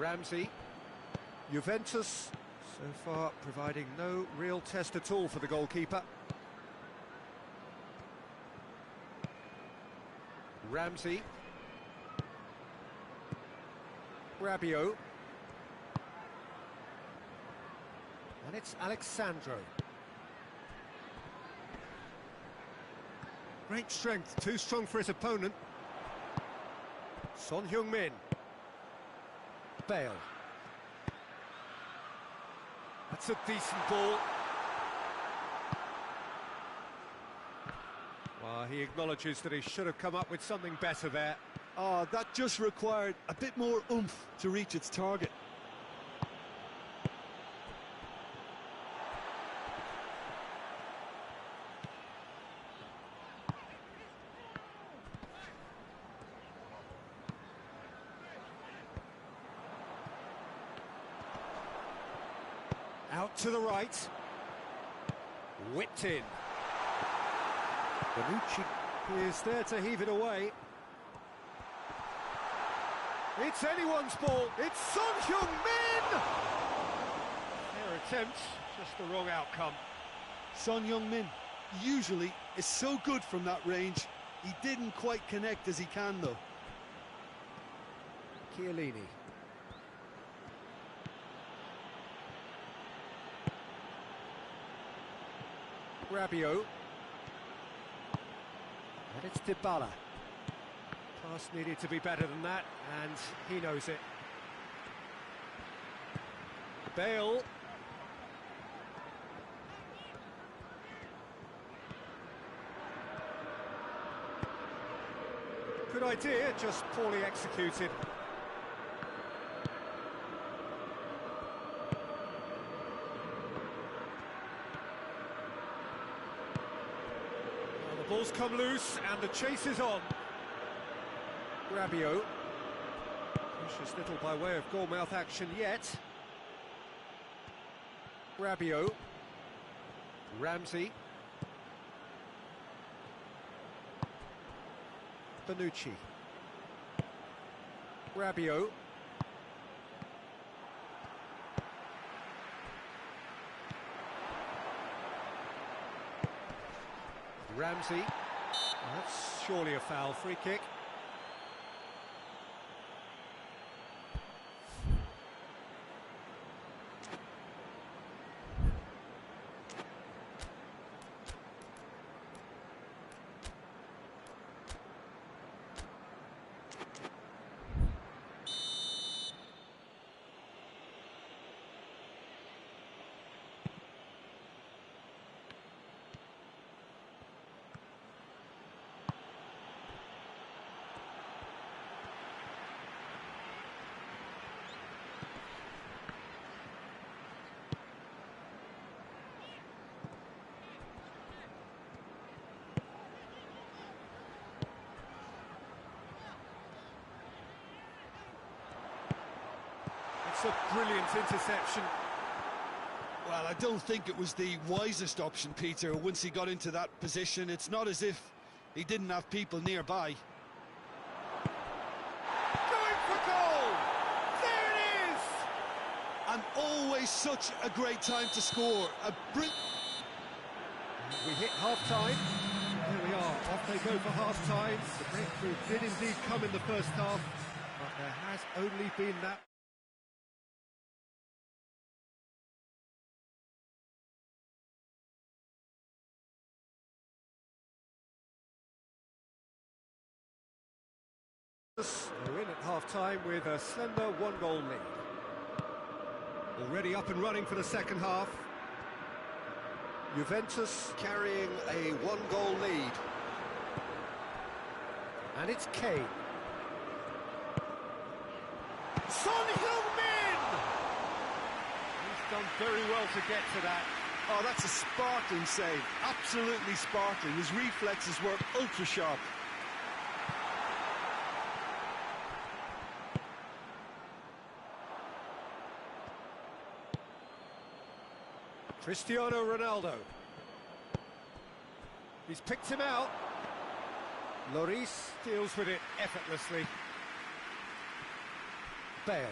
Ramsey. Juventus, so far providing no real test at all for the goalkeeper. Ramsey. Rabiot. And it's Alexandro. Great strength, too strong for his opponent. Son Heung-min. Bale. That's a decent ball. Well, he acknowledges that he should have come up with something better there. Oh, that just required a bit more oomph to reach its target. Out to the right. Whipped in. Bonucci is there to heave it away. It's anyone's ball. It's Son Heung-min! Fair attempt, just the wrong outcome. Son Heung-min usually is so good from that range. He didn't quite connect as he can, though. Chiellini. Rabiot. And it's Dybala. Pass needed to be better than that, and he knows it. Bale. Good idea, just poorly executed. Well, the ball's come loose, and the chase is on. Rabiot. Precious little by way of goal-mouth action yet. Rabiot. Ramsey. Bonucci. Rabiot. Ramsey. That's surely a foul. Free kick. It's a brilliant interception. Well, I don't think it was the wisest option, Peter. Once he got into that position, it's not as if he didn't have people nearby. Going for goal! There it is! And always such a great time to score. We hit half-time. There we are, off they go for half-time. The breakthrough did indeed come in the first half, but there has only been that. They're in at half-time with a slender one-goal lead. Already up and running for the second half. Juventus carrying a one-goal lead. And it's Kane. Son Heung-min! He's done very well to get to that. Oh, that's a sparkling save. Absolutely sparkling. His reflexes were ultra-sharp. Cristiano Ronaldo. He's picked him out. Lloris deals with it effortlessly. Bale.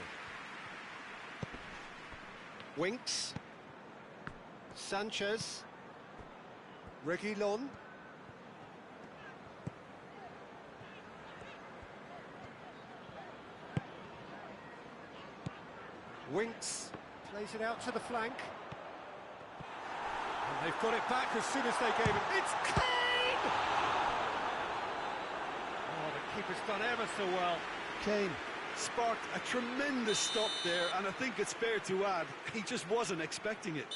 Winks. Sanchez. Reguilon. Winks plays it out to the flank. And they've got it back as soon as they gave it. It's Kane! Oh, the keeper's done ever so well. Kane sparked a tremendous stop there, and I think it's fair to add, he just wasn't expecting it.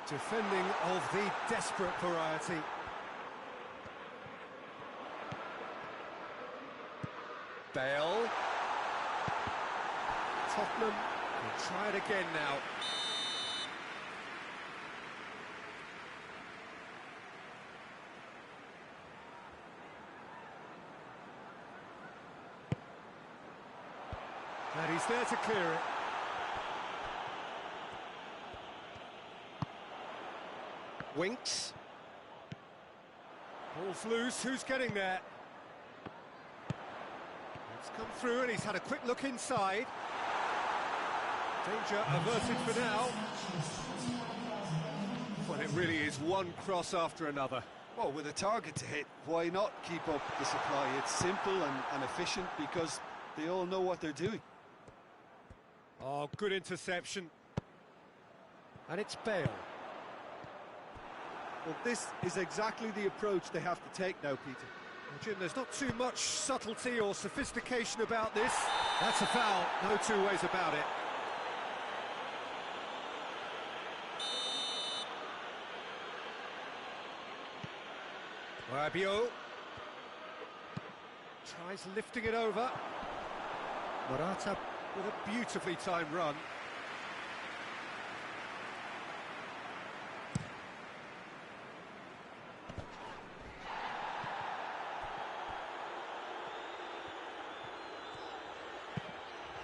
Defending of the desperate variety. Bale. Tottenham will try it again now. And he's there to clear it. Winks. Ball's loose, who's getting there? It's come through and he's had a quick look inside. Danger averted for now. Well, it really is one cross after another. Well, with a target to hit, why not keep up the supply? It's simple and efficient because they all know what they're doing. Oh, good interception. And it's Bale. Well, this is exactly the approach they have to take now, Peter. Well, Jim, there's not too much subtlety or sophistication about this. That's a foul, no two ways about it. Rabiot tries lifting it over. Morata with a beautifully timed run.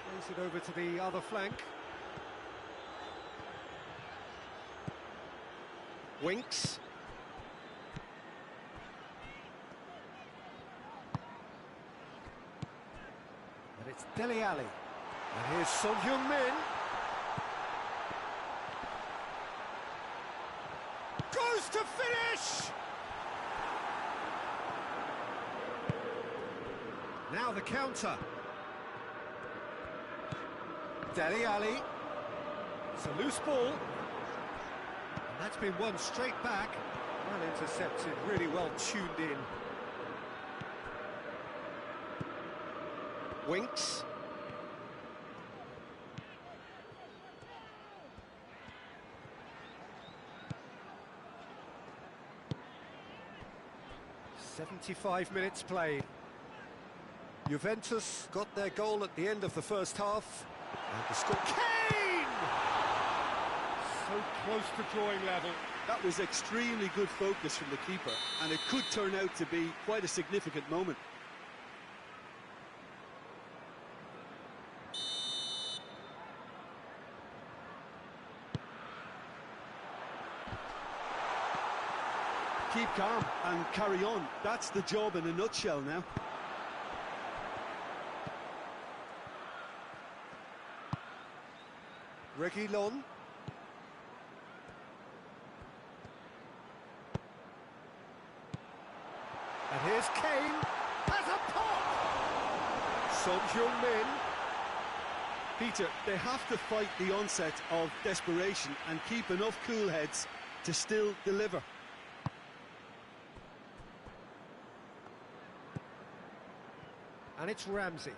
Plays it over to the other flank. Winks. And it's Dele Alli. And here's Son Heung-min. Goes to finish! Now the counter. Dele Alli. It's a loose ball. And that's been won straight back. Well intercepted, really well tuned in. Winks. "75 minutes played. Juventus got their goal at the end of the first half. And the score... Kane! So close to drawing level. That was extremely good focus from the keeper, and it could turn out to be quite a significant moment. Keep calm and carry on. That's the job in a nutshell now. Reguilon. And here's Kane. Has a pop! Son Heung-min. Peter, they have to fight the onset of desperation and keep enough cool heads to still deliver. And it's Ramsey.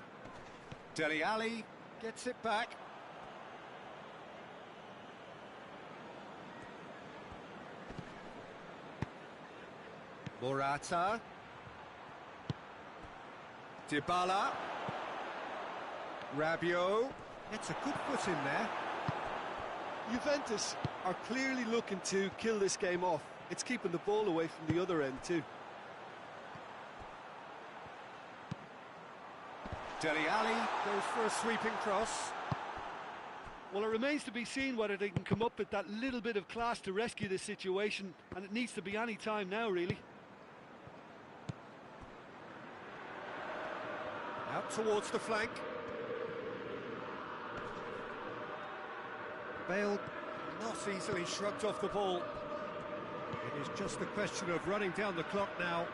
Dele Alli gets it back. Morata. Dybala. Rabiot. It's a good foot in there. Juventus are clearly looking to kill this game off. It's keeping the ball away from the other end too. Dele Alli goes for a sweeping cross. Well, it remains to be seen whether they can come up with that little bit of class to rescue this situation, and it needs to be any time now, really. Out towards the flank. Bale not easily shrugged off the ball. It is just a question of running down the clock now.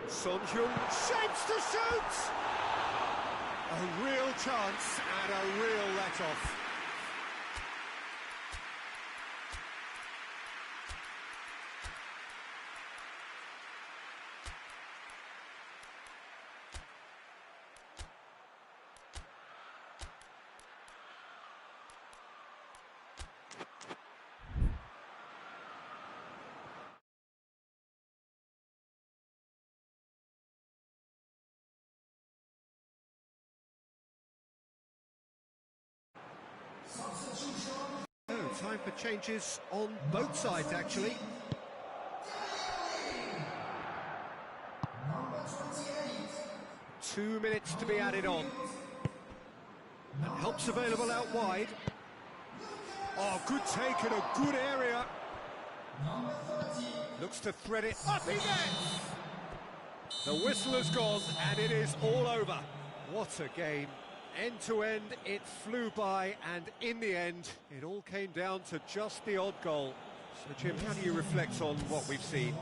Son Heung shapes to shoot! A real chance and a real let-off. Oh, time for changes on both sides, actually. Number 28. 2 minutes to be added on. And help's available out wide. Oh, good take in a good area. Number 30. Looks to thread it up he gets. The whistle has gone and it is all over. What a game. End to end, it flew by, and in the end, it all came down to just the odd goal. So, Jim, how do you reflect on what we've seen?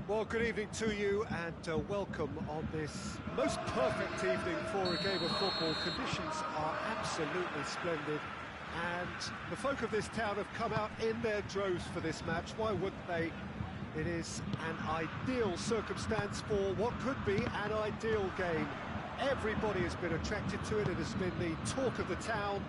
Well, good evening to you and welcome on this most perfect evening for a game of football. Conditions are absolutely splendid and the folk of this town have come out in their droves for this match. Why wouldn't they? It is an ideal circumstance for what could be an ideal game. Everybody has been attracted to it. It has been the talk of the town,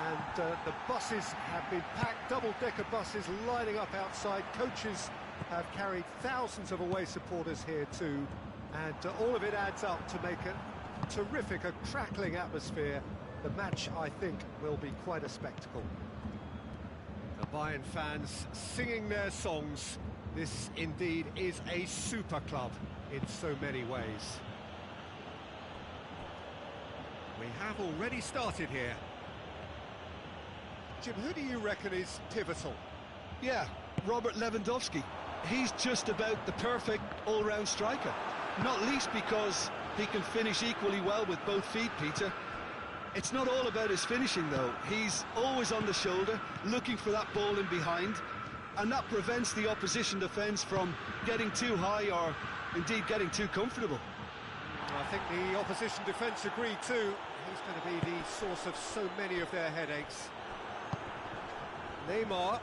and the buses have been packed, double-decker buses lining up outside. Coaches have carried thousands of away supporters here too, and all of it adds up to make a terrific, a crackling atmosphere. The match, I think, will be quite a spectacle. The Bayern fans singing their songs. This indeed is a super club in so many ways. We have already started here. Jim, who do you reckon is pivotal? Yeah, Robert Lewandowski. He's just about the perfect all-round striker. Not least because he can finish equally well with both feet, Peter. It's not all about his finishing, though. He's always on the shoulder, looking for that ball in behind, and that prevents the opposition defence from getting too high or, indeed, getting too comfortable. I think the opposition defence agree too. He's going to be the source of so many of their headaches. Neymar.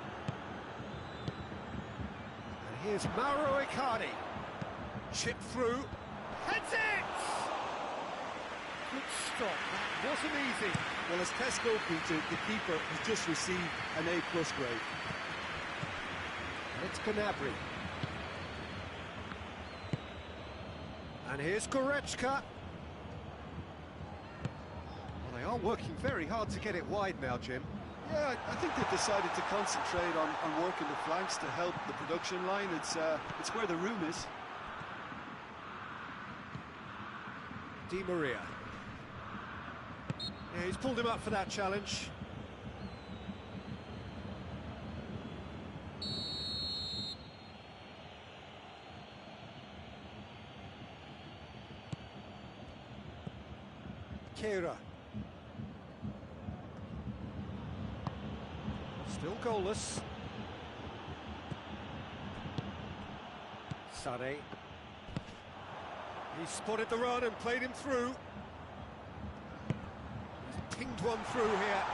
And here's Mauro Icardi. Chip through. Heads it! Good stop. That wasn't easy. Well, as Tesco, Peter, the keeper has just received an A+ grade. And it's Gnabry. And here's Goretzka. Well, they are working very hard to get it wide now, Jim. Yeah, I think they've decided to concentrate on working the flanks to help the production line. It's where the room is. Di Maria. Yeah, he's pulled him up for that challenge. Keira. Still goalless. Sané. He spotted the run and played him through. He's pinged one through here.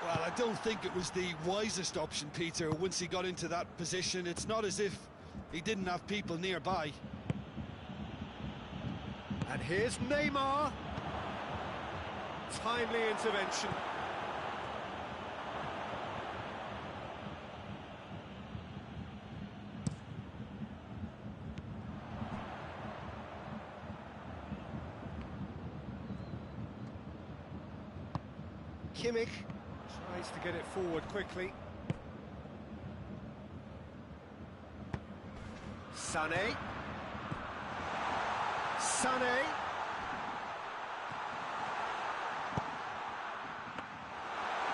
Well, I don't think it was the wisest option, Peter, once he got into that position. It's not as if he didn't have people nearby. And here's Neymar. Timely intervention. Kimmich tries to get it forward quickly. Sané. Sané.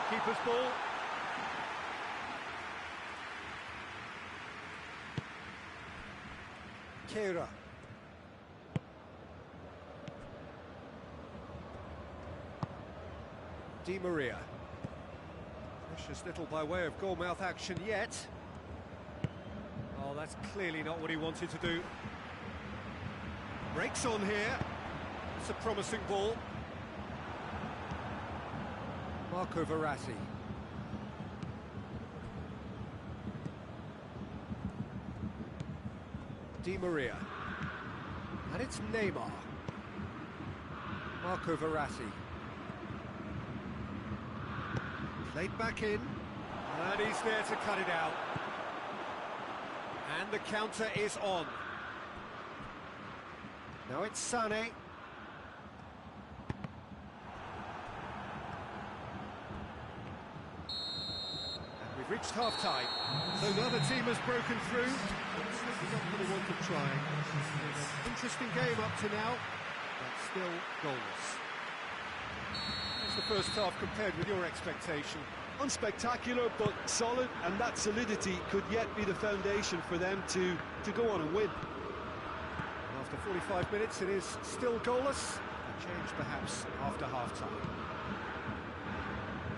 Keeper's ball. Keira. Di Maria. Precious little by way of goal-mouth action yet. Oh, that's clearly not what he wanted to do. Breaks on here. It's a promising ball. Marco Verratti. Di Maria. And it's Neymar. Marco Verratti. Played back in. And he's there to cut it out. And the counter is on. Now it's Sané. We've reached half-time, so another team has broken through. It's not for the want of trying. Interesting game up to now, but still goalless. How's the first half compared with your expectation? Unspectacular, but solid, and that solidity could yet be the foundation for them to go on and win. And after 45 minutes, it is still goalless. A change perhaps after half-time.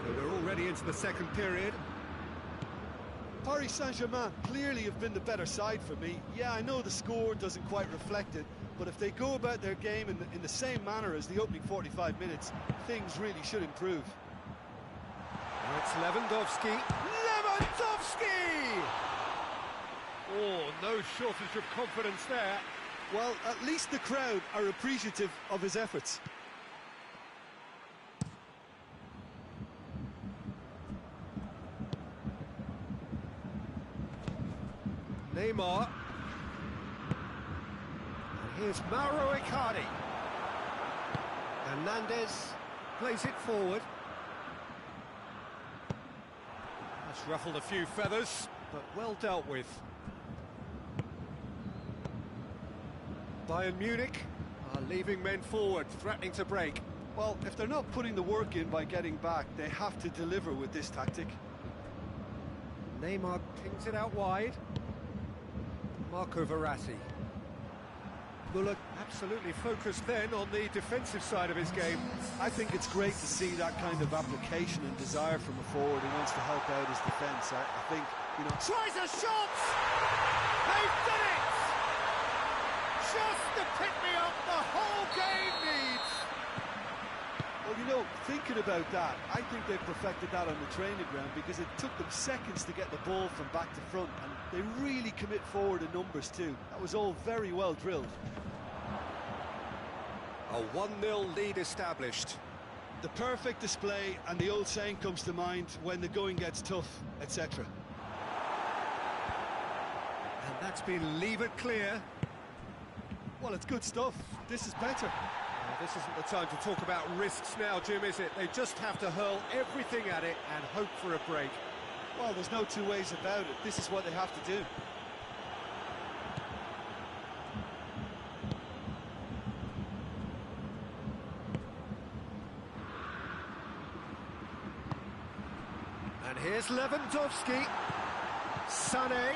So we're already into the second period. Paris Saint-Germain clearly have been the better side for me. Yeah, I know the score doesn't quite reflect it, but if they go about their game in the same manner as the opening 45 minutes, things really should improve. Now it's Lewandowski. Lewandowski! Oh, no shortage of confidence there. Well, at least the crowd are appreciative of his efforts. Neymar. And here's Mauro Icardi. Hernandez plays it forward. That's ruffled a few feathers, but well dealt with. Bayern Munich are leaving men forward, threatening to break. Well, if they're not putting the work in by getting back, they have to deliver with this tactic. Neymar pings it out wide. Marco Verratti. Bullock absolutely focused then on the defensive side of his game. I think it's great to see that kind of application and desire from a forward who wants to help out his defence. I think, you know... Tries a shot! They've done it! Just the pick-me-up the whole game needs! Well, you know, thinking about that, I think they perfected that on the training ground because it took them seconds to get the ball from back to front, and they really commit forward in numbers too. That was all very well drilled. A 1-0 lead established. The perfect display, and the old saying comes to mind, when the going gets tough, etc. And that's been levered clear. Well, it's good stuff. This is better. This isn't the time to talk about risks now, Jim, is it? They just have to hurl everything at it and hope for a break. Well, there's no two ways about it. This is what they have to do. And here's Lewandowski. Sané.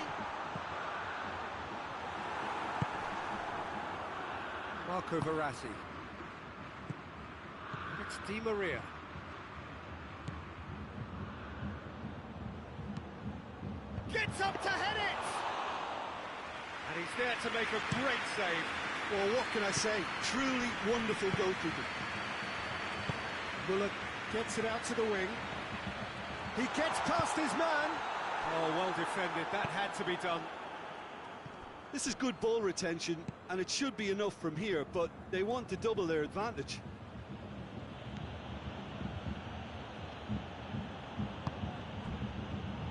Marco Verratti. It's Di Maria. Gets up to head it! And he's there to make a great save. Well, what can I say? Truly wonderful goalkeeping. Bullock gets it out to the wing. He gets past his man. Oh, well defended. That had to be done. This is good ball retention, and it should be enough from here, but they want to double their advantage.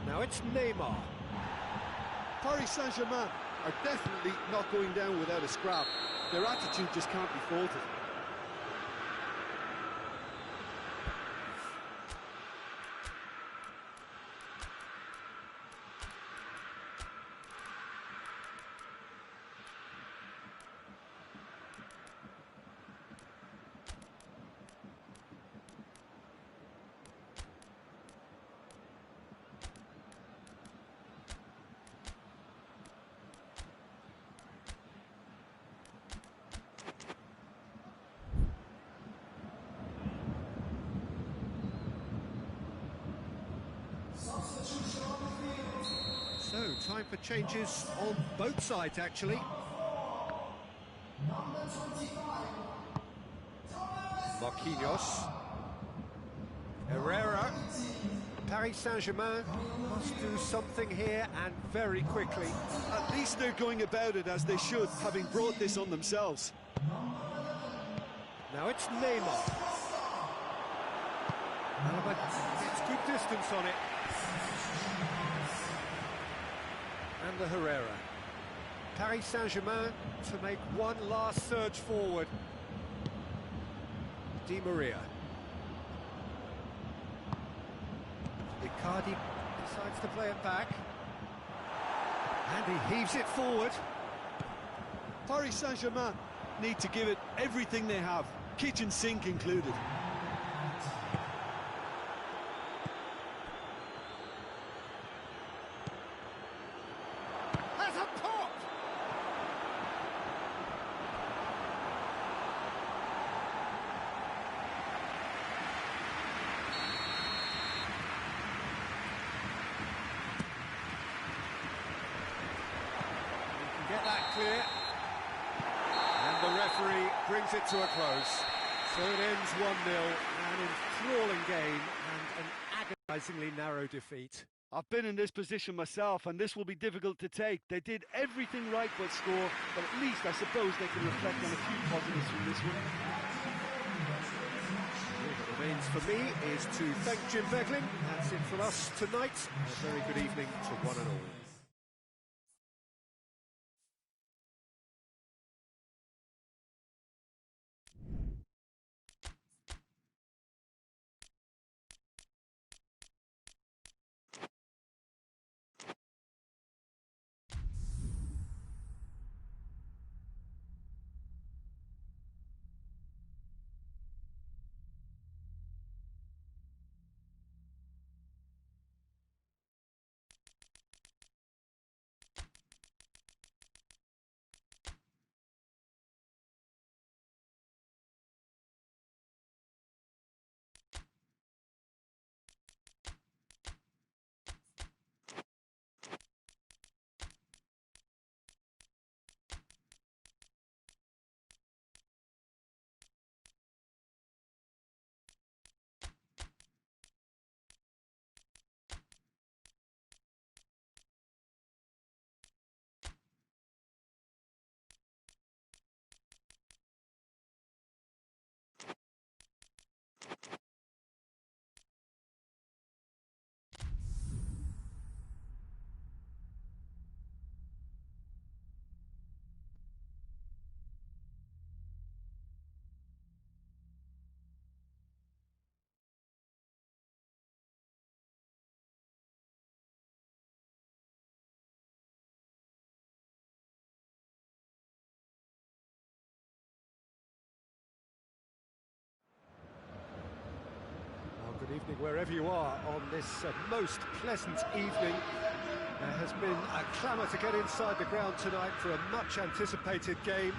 Now it's Neymar. Paris Saint-Germain are definitely not going down without a scrap. Their attitude just can't be faulted. So, time for changes on both sides, actually. Marquinhos. Herrera. Paris Saint-Germain must do something here, and very quickly. At least they're going about it as they should, having brought this on themselves. Now it's Neymar. But it's good distance on it. And the Herrera. Paris Saint-Germain to make one last surge forward. Di Maria. Icardi decides to play it back. And he heaves it forward. Paris Saint-Germain need to give it everything they have, kitchen sink included. Has a pop! Get that clear, and the referee brings it to a close. So it ends 1-0, an enthralling game and an agonisingly narrow defeat. I've been in this position myself, and this will be difficult to take. They did everything right but score, but at least I suppose they can reflect on a few positives from this one. All that remains for me is to thank Jim Beglin. That's it for us tonight. A very good evening to one and all. evening, wherever you are on this most pleasant evening. There has been a clamour to get inside the ground tonight for a much-anticipated game.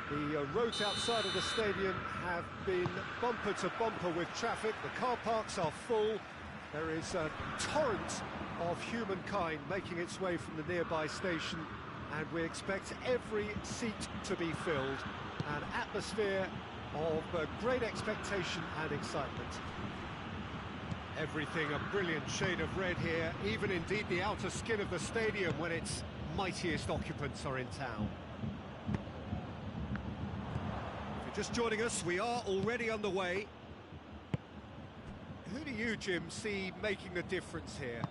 The roads outside of the stadium have been bumper to bumper with traffic. The car parks are full. There is a torrent of humankind making its way from the nearby station, and we expect every seat to be filled. An atmosphere of great expectation and excitement. Everything a brilliant shade of red here, even indeed the outer skin of the stadium when its mightiest occupants are in town. If you're just joining us, we are already underway. Who do you, Jim, see making the difference here?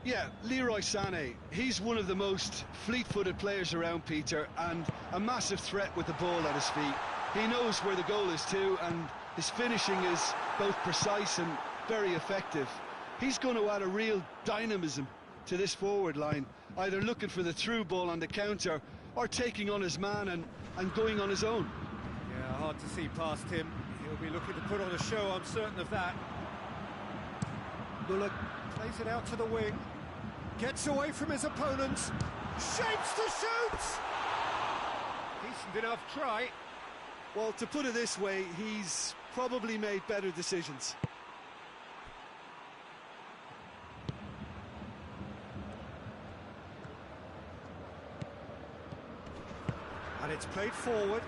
Yeah, Leroy Sané. He's one of the most fleet-footed players around, Peter, and a massive threat with the ball at his feet. He knows where the goal is too, and his finishing is both precise and very effective. He's going to add a real dynamism to this forward line, either looking for the through ball on the counter or taking on his man and going on his own. Yeah, hard to see past him. He'll be looking to put on a show, I'm certain of that. Muller plays it out to the wing, gets away from his opponents, shapes to shoot! Decent enough try. Well, to put it this way, he's probably made better decisions. And it's played forward.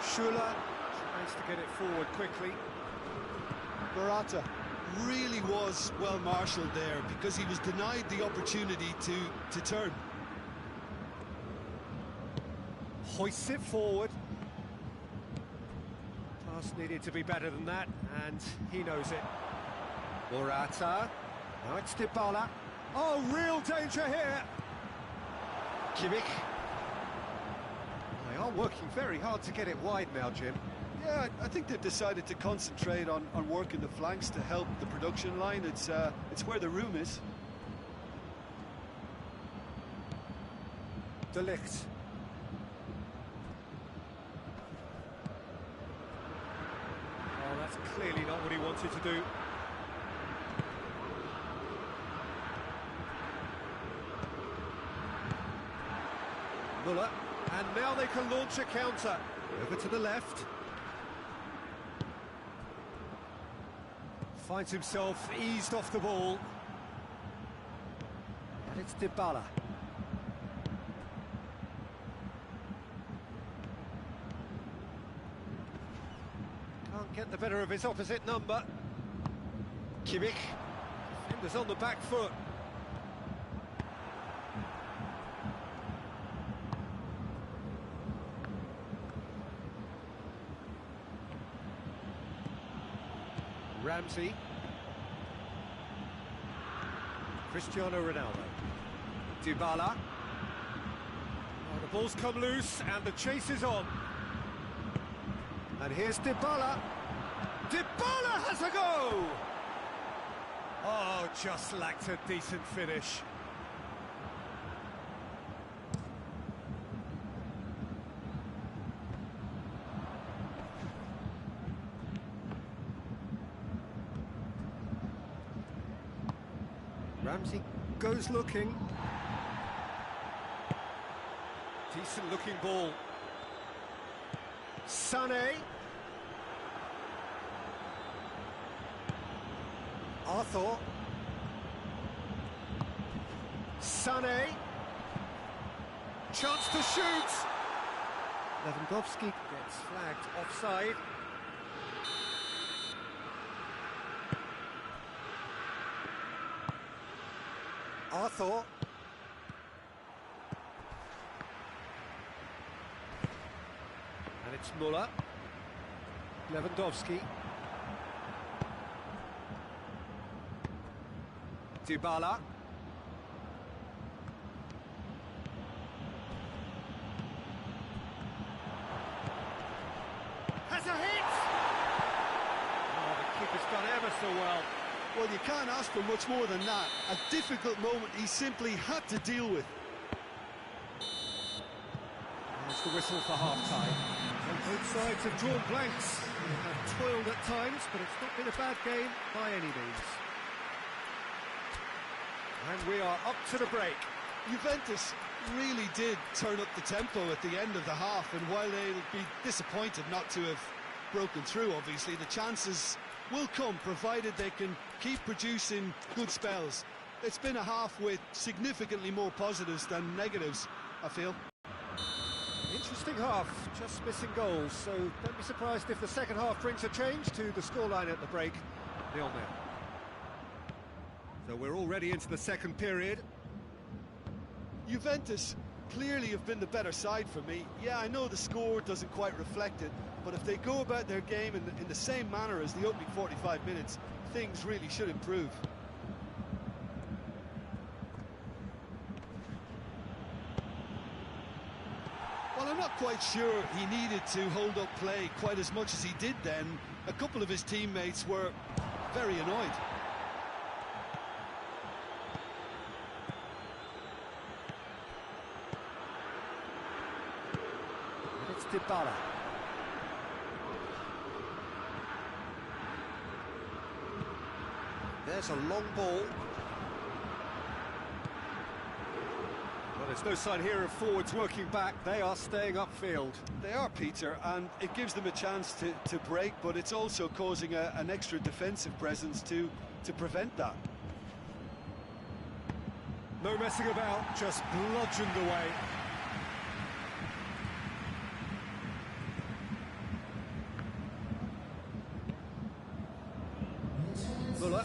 Schuller tries to get it forward quickly. Morata really was well marshalled there because he was denied the opportunity to turn. Hoists it forward. Pass needed to be better than that, and he knows it. Morata. Now it's Dybala. Oh, real danger here. Kimmich. They are working very hard to get it wide now, Jim. Yeah, I think they've decided to concentrate on working the flanks to help the production line. It's where the room is. De Ligt. Oh, that's clearly not what he wanted to do. Muller, and now they can launch a counter. Over to the left. Finds himself eased off the ball. And it's Dybala. Can't get the better of his opposite number. Kimmich. Defenders on the back foot. Ramsey. Cristiano Ronaldo. Dybala. Oh, the ball's come loose and the chase is on. And here's Dybala. Dybala has a go! Oh, just lacked a decent finish. Ramsey goes looking. Decent looking ball. Sané. Arthur. Sané. Chance to shoot. Lewandowski gets flagged offside. Arthur. And it's Muller. Lewandowski. Dybala. Has a hit! Oh, the keeper's done ever so well. Well, you can't ask for much more than that. A difficult moment he simply had to deal with. There's the whistle for half-time. Both sides have drawn blanks. They have toiled at times, but it's not been a bad game by any means. And we are up to the break. Juventus really did turn up the tempo at the end of the half, and while they'll be disappointed not to have broken through, obviously, the chances will come, provided they can keep producing good spells. It's been a half with significantly more positives than negatives, I feel. Interesting half, just missing goals, so don't be surprised if the second half brings a change to the scoreline at the break. 0-0. So we're already into the second period. Juventus clearly have been the better side for me. Yeah, I know the score doesn't quite reflect it, but if they go about their game in the same manner as the opening 45 minutes, things really should improve. Well, I'm not quite sure he needed to hold up play quite as much as he did then. A couple of his teammates were very annoyed. It's Dybala. There's a long ball. Well, there's no sign here of forwards working back. They are staying upfield. They are, Peter, and it gives them a chance to break, but it's also causing an extra defensive presence to prevent that. No messing about, just bludgeoned away. Muller.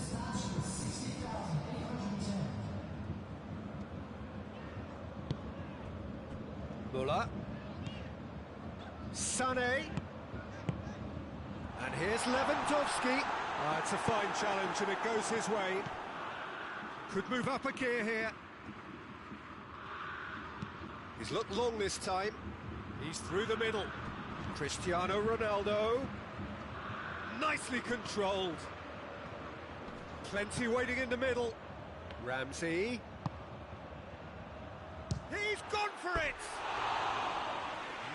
Muller. Sané. And here's Lewandowski. It's a fine challenge and it goes his way. Could move up a gear here. He's looked long this time. He's through the middle. Cristiano Ronaldo. Nicely controlled. Plenty waiting in the middle. Ramsey. He's gone for it!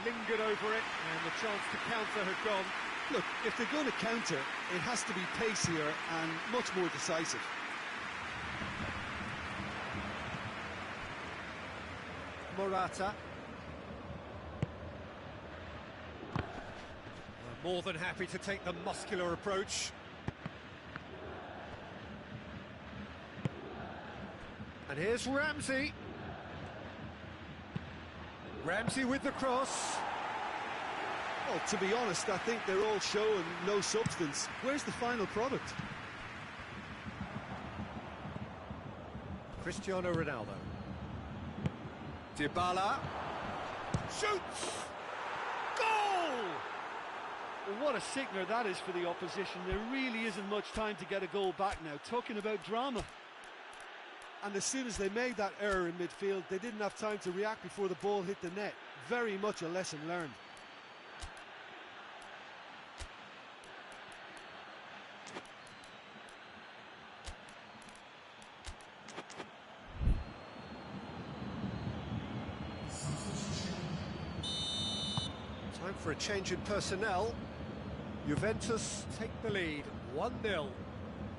Lingered over it, and the chance to counter had gone. Look, if they're going to counter, it has to be pacier and much more decisive. Morata. More than happy to take the muscular approach. And here's Ramsey. Ramsey with the cross. Well, to be honest, I think they're all showing no substance. Where's the final product? Cristiano Ronaldo. Dybala. Shoots! Goal! Well, what a sickener that is for the opposition. There really isn't much time to get a goal back now. Talking about drama. And as soon as they made that error in midfield, they didn't have time to react before the ball hit the net. Very much a lesson learned. Time for a change in personnel. Juventus take the lead, 1-0.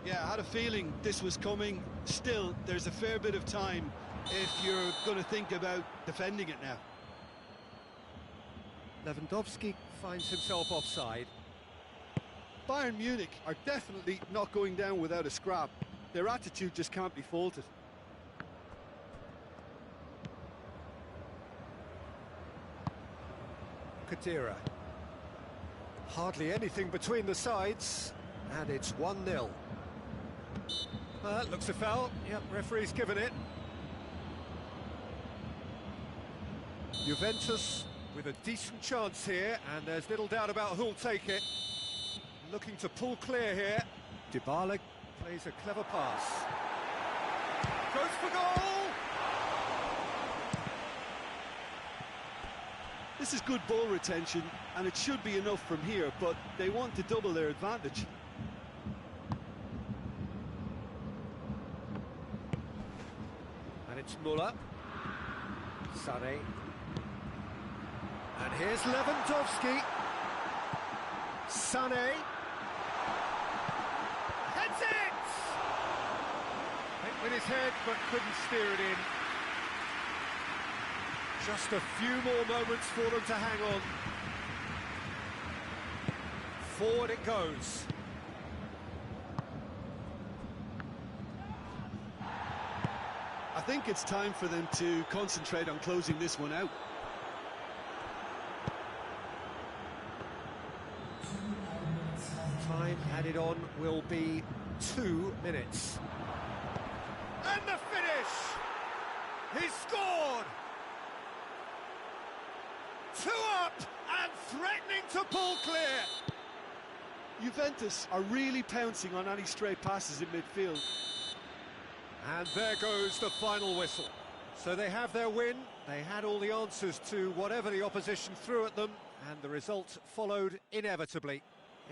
Yeah, I had a feeling this was coming. Still, there's a fair bit of time if you're going to think about defending it now. Lewandowski finds himself offside. Bayern Munich are definitely not going down without a scrap. Their attitude just can't be faulted. Khedira. Hardly anything between the sides, and it's 1-0. Looks a foul. Yep, referee's given it. Juventus with a decent chance here, and there's little doubt about who'll take it. Looking to pull clear here. Dybala plays a clever pass. Goes for goal! This is good ball retention, and it should be enough from here, but they want to double their advantage. And it's Muller. Sané. And here's Lewandowski. Sané. Heads it! Hit with his head, but couldn't steer it in. Just a few more moments for them to hang on. Forward it goes. I think it's time for them to concentrate on closing this one out. Time added on will be 2 minutes. And the finish! He's scored! 2 up and threatening to pull clear. Juventus are really pouncing on any stray passes in midfield. And there goes the final whistle. So they have their win. They had all the answers to whatever the opposition threw at them, and the result followed inevitably.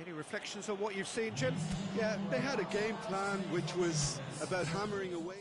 Any reflections on what you've seen, Jim? Yeah, they had a game plan which was about hammering away.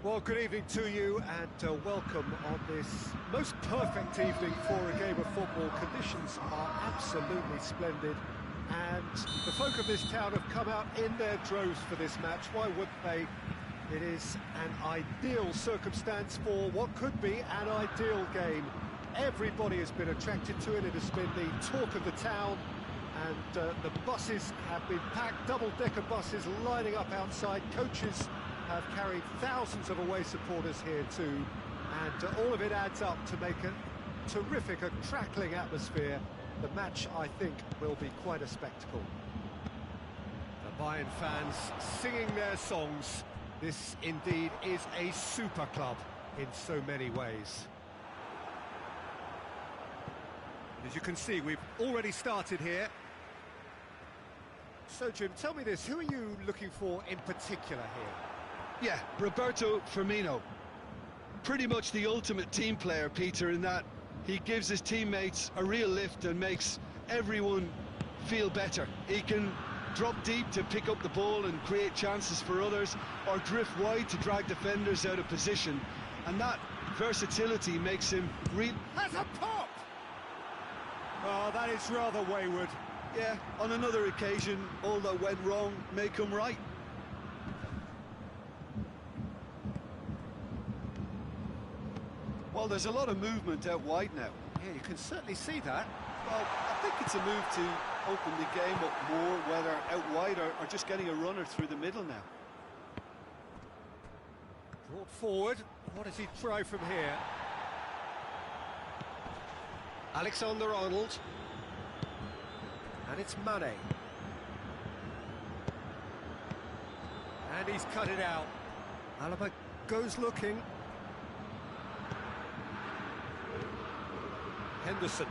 Well, good evening to you and welcome on this most perfect evening for a game of football. Conditions are absolutely splendid and the folk of this town have come out in their droves for this match. Why wouldn't they? It is an ideal circumstance for what could be an ideal game. Everybody has been attracted to it. It has been the talk of the town, and the buses have been packed, double-decker buses lining up outside. Coaches have carried thousands of away supporters here too, and all of it adds up to make a terrific, a crackling atmosphere. The match, I think, will be quite a spectacle. The Bayern fans singing their songs. This indeed is a super club in so many ways. As you can see, we've already started here. So, Jim, tell me this, who are you looking for in particular here? Yeah, Roberto Firmino. Pretty much the ultimate team player, Peter, in that he gives his teammates a real lift and makes everyone feel better. He can drop deep to pick up the ball and create chances for others, or drift wide to drag defenders out of position. And that versatility makes him real. Has a pop! Oh, that is rather wayward. Yeah, on another occasion, all that went wrong may come right. Well, there's a lot of movement out wide now. Yeah, you can certainly see that. Well, I think it's a move to open the game up more, whether out wide or just getting a runner through the middle now. Brought forward. What does he try from here? Alexander-Arnold. And it's Mane. And he's cut it out. Alaba goes looking. Henderson.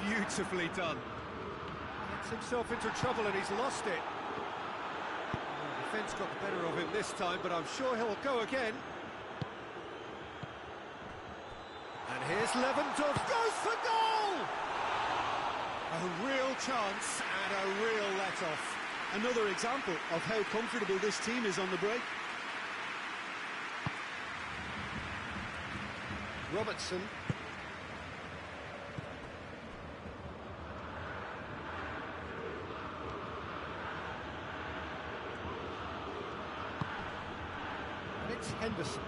Beautifully done. Gets himself into trouble and he's lost it. The defence got the better of him this time, but I'm sure he'll go again. And here's Lewandowski. Goes for goal! A real chance and a real let-off. Another example of how comfortable this team is on the break. Robertson. And it's Henderson.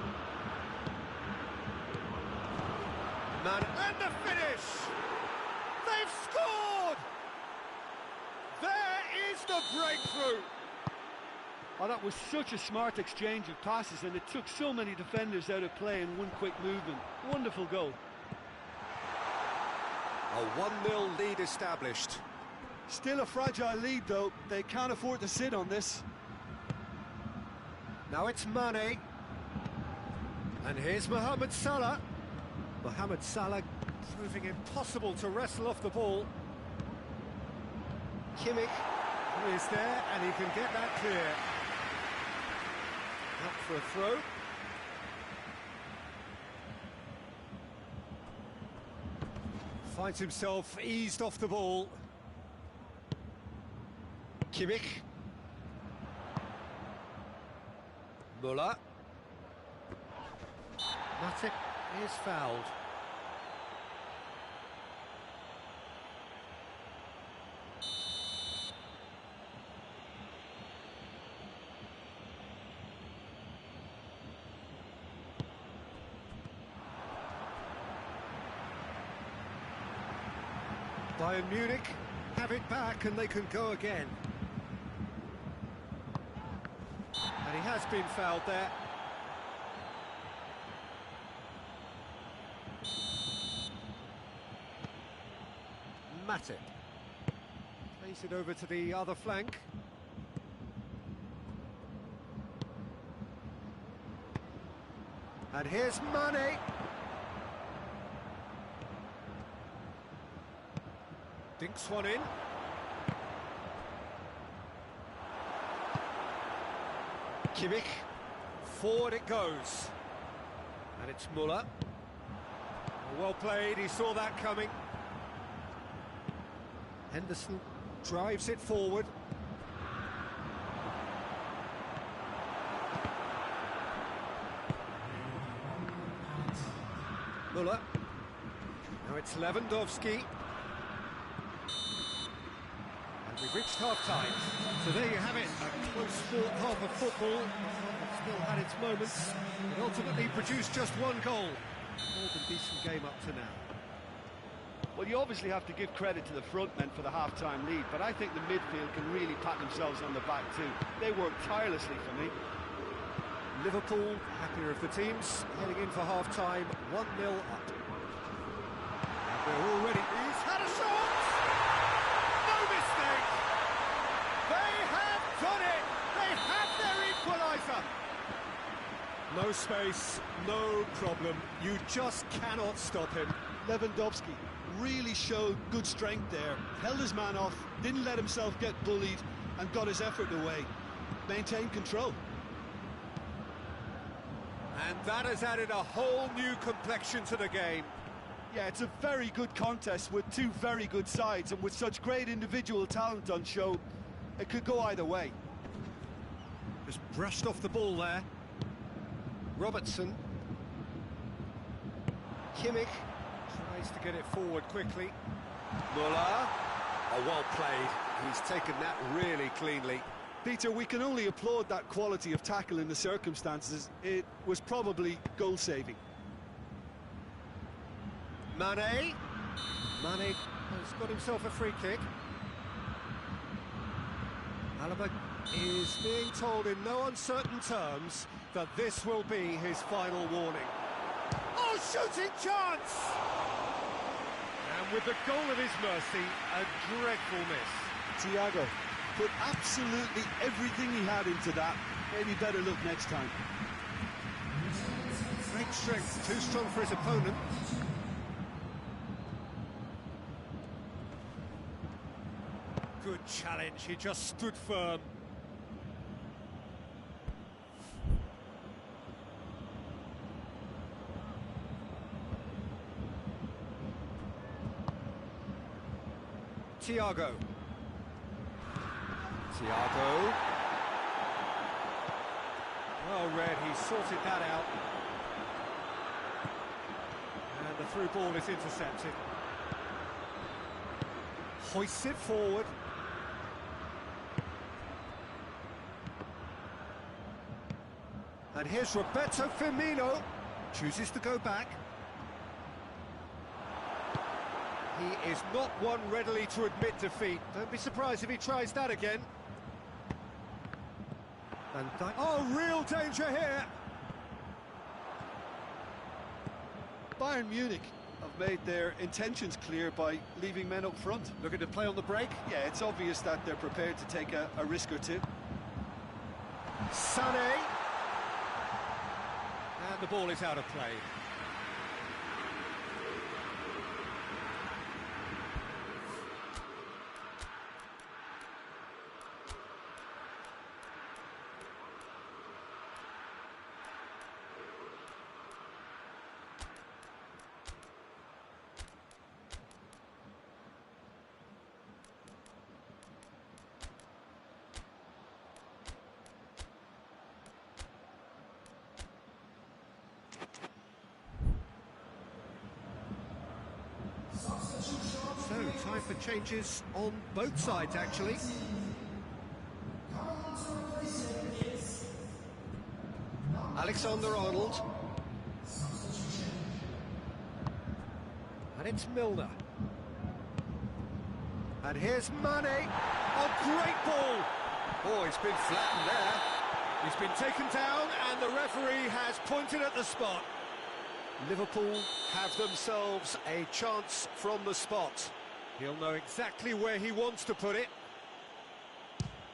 Man, and the finish! They've scored! There is the breakthrough! Oh, that was such a smart exchange of passes, and it took so many defenders out of play in one quick movement. Wonderful goal. A 1-0 lead established. Still a fragile lead, though. They can't afford to sit on this. Now it's Mane. And here's Mohamed Salah. Mohamed Salah proving impossible to wrestle off the ball. Kimmich is there, and he can get that clear. Up for a throw. Finds himself eased off the ball. Kimmich. Muller. Matip is fouled. Bayern Munich have it back and they can go again. And he has been fouled there. Matip plays it over to the other flank. And here's Mane. Dinks one in. Kimmich. Forward it goes. And it's Muller. Well played, he saw that coming. Henderson drives it forward. Muller. Now it's Lewandowski. And we've reached half-time. So there you have it, a close-fought half of football. It's still had its moments, but ultimately produced just one goal. More than decent game up to now. Well, you obviously have to give credit to the front men for the half-time lead, but I think the midfield can really pat themselves on the back too. They worked tirelessly for me. Liverpool, happier of the teams, heading in for half-time, 1-0 up. And we're already... He's had a shot! No mistake! They have done it! They have their equaliser! No space, no problem. You just cannot stop him. Lewandowski really showed good strength there, held his man off, didn't let himself get bullied, and got his effort away. Maintained control. And that has added a whole new complexion to the game. Yeah, it's a very good contest with two very good sides, and with such great individual talent on show, it could go either way. Just brushed off the ball there. Robertson. Kimmich tries to get it forward quickly. Muller. Oh, well played. He's taken that really cleanly. Peter, we can only applaud that quality of tackle in the circumstances. It was probably goal-saving. Mane. Mane has got himself a free kick. Alaba is being told in no uncertain terms that this will be his final warning. Oh, shooting chance! And with the goal at his mercy, a dreadful miss. Thiago put absolutely everything he had into that. Maybe better look next time. Great strength, too strong for his opponent. Good challenge, he just stood firm. Thiago. Thiago. Well read, he sorted that out. And the through ball is intercepted. Hoists it forward. And here's Roberto Firmino. Chooses to go back. He is not one readily to admit defeat. Don't be surprised if he tries that again. And oh, real danger here! Bayern Munich have made their intentions clear by leaving men up front. Looking to play on the break. Yeah, it's obvious that they're prepared to take a risk or two. Sané. And the ball is out of play. So, time for changes on both sides, actually. Alexander-Arnold. And it's Milner. And here's Mane. Oh, great ball! Oh, he's been flattened there. He's been taken down, and the referee has pointed at the spot. Liverpool have themselves a chance from the spot. He'll know exactly where he wants to put it.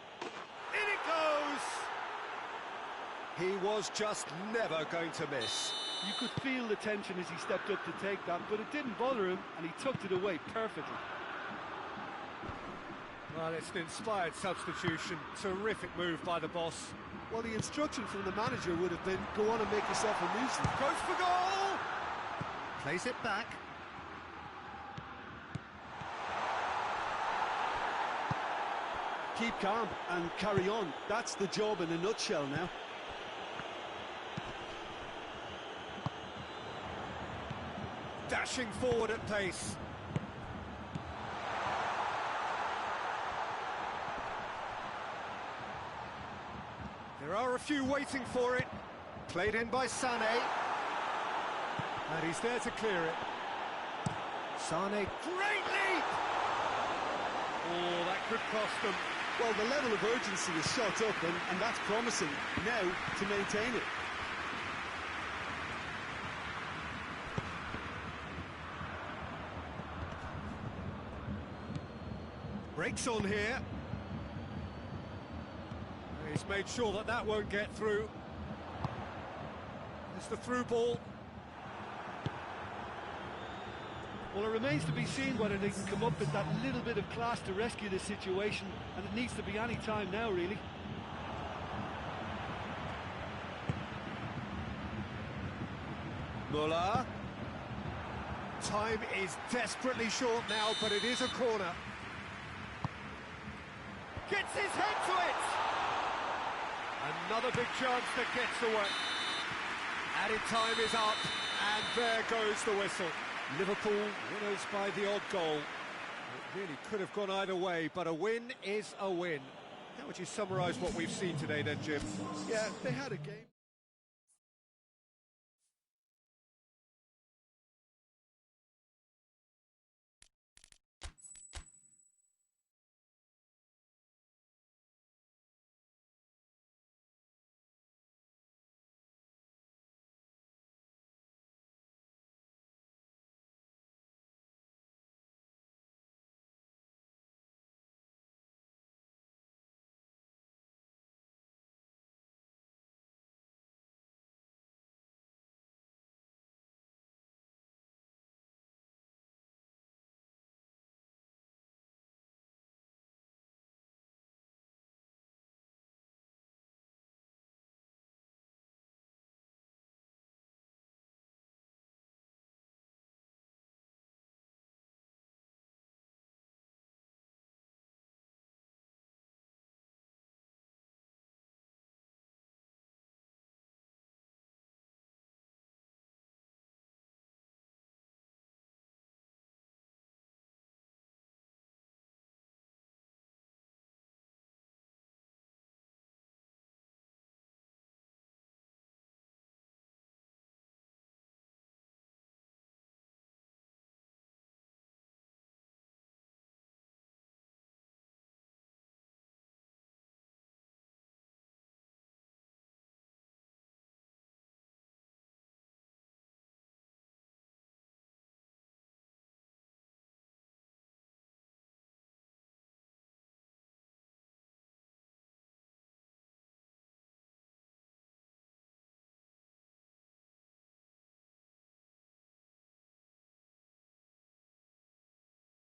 In it goes! He was just never going to miss. You could feel the tension as he stepped up to take that, but it didn't bother him, and he tucked it away perfectly. Well, it's an inspired substitution. Terrific move by the boss. Well, the instruction from the manager would have been, go on and make yourself a nuisance. Goes for goal! Plays it back. Keep calm and carry on. That's the job in a nutshell now. Dashing forward at pace. There are a few waiting for it. Played in by Sané. And he's there to clear it. Sané, great leap! Oh, that could cost them. Well, the level of urgency is shot up, and that's promising now to maintain it. Breaks on here. He's made sure that that won't get through. It's the through ball. Well, it remains to be seen whether they can come up with that little bit of class to rescue this situation, and it needs to be any time now, really. Müller. Time is desperately short now, but it is a corner. Gets his head to it! Another big chance that gets away. Added time is up, and there goes the whistle. Liverpool winners by the odd goal. It really could have gone either way, but a win is a win. How would you summarise what we've seen today then, Jim? Yeah, they had a game.